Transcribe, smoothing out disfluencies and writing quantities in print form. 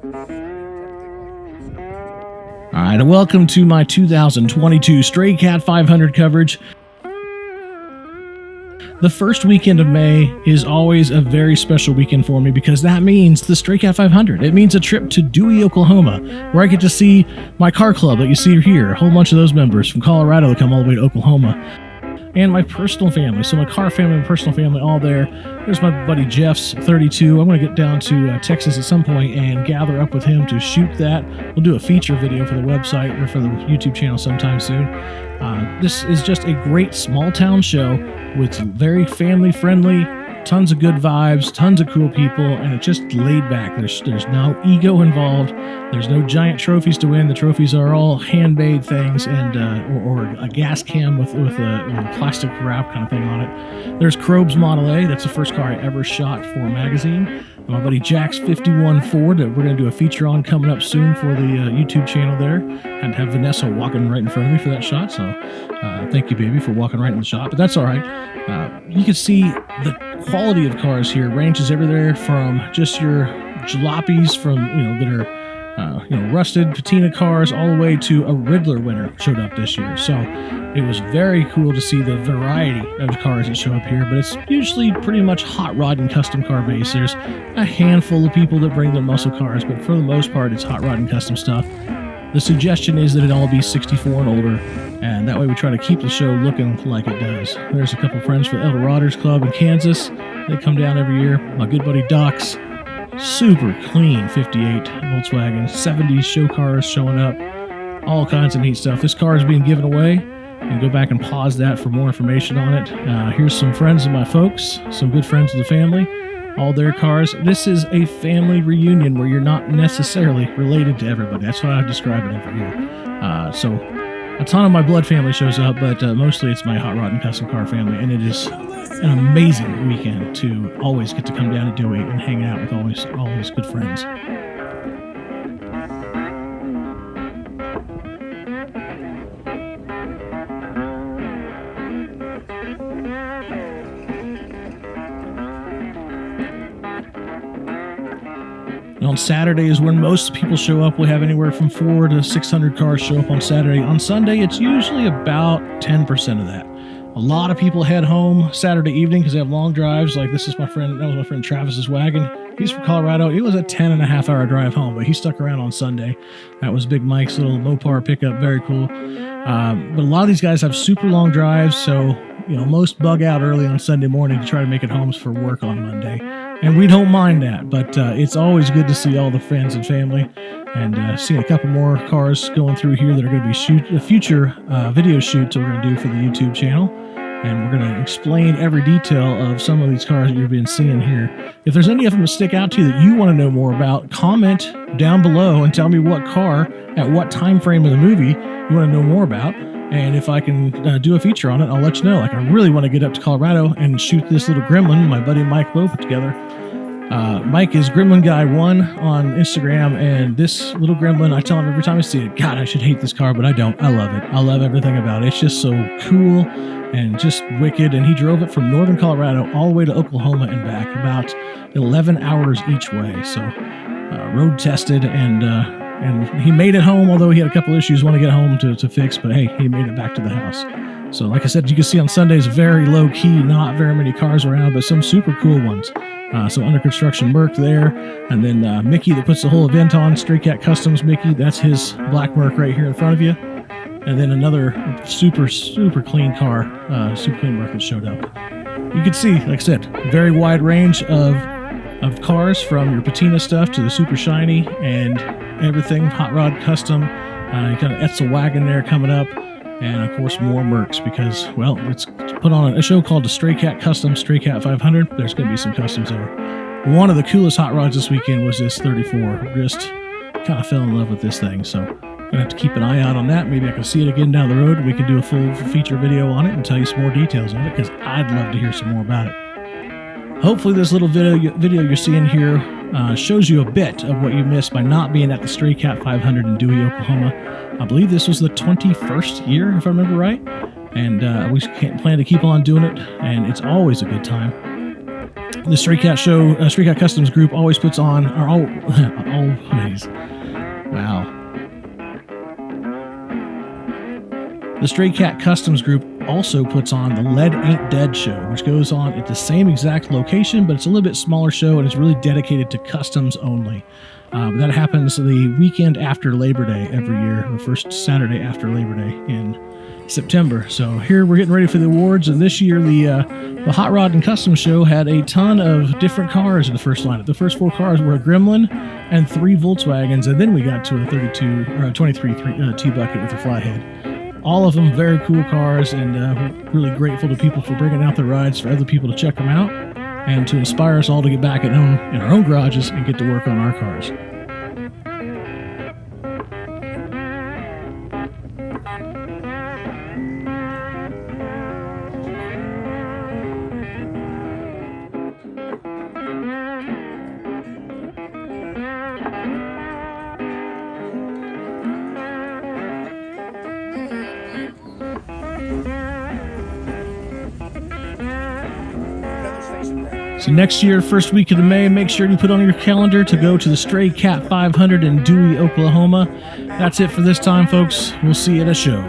All right, and welcome to my 2022 Stray Cat 500 coverage. The first weekend of May is always a very special weekend for me because that means the Stray Cat 500. It means a trip to Dewey, Oklahoma, where I get to see my car club that you see here, a whole bunch of those members from Colorado that come all the way to Oklahoma, and my personal family. So my car family and personal family all there. There's my buddy Jeff's 32. I'm going to get down to Texas at some point and gather up with him to shoot that. We'll do a feature video for the website or for the YouTube channel sometime soon. This is just a great small town show with very family friendly, tons of good vibes, tons of cool people, and it's just laid back. There's no ego involved. There's no giant trophies to win. The trophies are all handmade things and or a gas can with a plastic wrap kind of thing on it. There's Krobe's Model A. That's the first car I ever shot for a magazine. My buddy Jack's 51 Ford that we're going to do a feature on coming up soon for the YouTube channel there. And have Vanessa walking right in front of me for that shot. So thank you, baby, for walking right in the shot. But that's all right. You can see the quality of cars here ranges everywhere from just your jalopies from that are rusted patina cars all the way to a Ridler winner showed up this year. So it was very cool to see the variety of cars that show up here, but it's usually pretty much hot rod and custom car based. There's a handful of people that bring their muscle cars, but for the most part it's hot rod and custom stuff. The suggestion is that it all be 64 and older, and that way we try to keep the show looking like it does. There's a couple friends from the Eldorados Club in Kansas. They come down every year. My good buddy Doc's super clean 58 Volkswagen, 70s show cars showing up, all kinds of neat stuff. This car is being given away. You can go back and pause that for more information on it. Here's some friends of my folks, some good friends of the family, all their cars. This is a family reunion where you're not necessarily related to everybody. That's how I describe it over here. So a ton of my blood family shows up, but mostly it's my hot rod and custom car family, and it is an amazing weekend to always get to come down to Dewey and hang out with all these good friends. On Saturday is when most people show up. We have anywhere from 400 to 600 cars show up on Saturday. On Sunday, it's usually about 10% of that. A lot of people head home Saturday evening because they have long drives. Like that was my friend Travis's wagon. He's from Colorado. It was a 10.5-hour drive home, but he stuck around on Sunday. That was Big Mike's little Mopar pickup. Very cool. But a lot of these guys have super long drives, so most bug out early on Sunday morning to try to make it home for work on Monday. And we don't mind that, but it's always good to see all the friends and family, and seeing a couple more cars going through here that are going to be future video shoots that we're going to do for the YouTube channel. And we're going to explain every detail of some of these cars that you've been seeing here. If there's any of them that stick out to you that you want to know more about, comment down below and tell me what car, at what time frame of the movie you want to know more about. And if I can do a feature on it, I'll let you know. Like, I really want to get up to Colorado and shoot this little gremlin my buddy Mike Lowe put together. Mike is Gremlin Guy 1 on Instagram, and this little gremlin, I tell him every time I see it, God, I should hate this car, but I don't. I love it. I love everything about it. It's just so cool and just wicked, and he drove it from northern Colorado all the way to Oklahoma and back, about 11 hours each way. So road tested, and he made it home, although he had a couple issues want to get home to fix, but hey, he made it back to the house. So like I said, you can see on Sundays, very low key, not very many cars around, but some super cool ones. So under construction Merc there, and then Mickey that puts the whole event on, Stray Cat Customs Mickey, that's his black Merc right here in front of you. And then another super clean car, super clean Merc that showed up. You can see, like I said, very wide range of cars, from your patina stuff to the super shiny and everything, hot rod custom. You got an Etzel wagon there coming up, and of course more Mercs because, well, it's put on a show called the Stray Cat Custom Stray Cat 500. There's going to be some customs there. One of the coolest hot rods this weekend was this 34. Just kind of fell in love with this thing, so gonna have to keep an eye out on that. Maybe I can see it again down the road. We can do a full feature video on it and tell you some more details of it, because I'd love to hear some more about it. Hopefully this little video you're seeing here shows you a bit of what you missed by not being at the Stray Cat 500 in Dewey, Oklahoma. I believe this was the 21st year, if I remember right, and we plan to keep on doing it, and it's always a good time. The Stray Cat show, Stray Cat Customs group always puts on, or always, wow. The Stray Cat Customs group also puts on the Lead Ain't Dead show, which goes on at the same exact location, but it's a little bit smaller show and it's really dedicated to customs only. That happens the weekend after Labor Day every year, the first Saturday after Labor Day in September. So here we're getting ready for the awards, and this year the Hot Rod and Customs show had a ton of different cars in the first lineup. The first 4 cars were a Gremlin and 3 Volkswagens, and then we got to a 32 or a 23 T-bucket with a flathead. All of them very cool cars, and we're really grateful to people for bringing out the rides for other people to check them out and to inspire us all to get back in our own garages and get to work on our cars. So next year, first week of May, make sure you put on your calendar to go to the Stray Cat 500 in Dewey, Oklahoma. That's it for this time, folks. We'll see you at a show.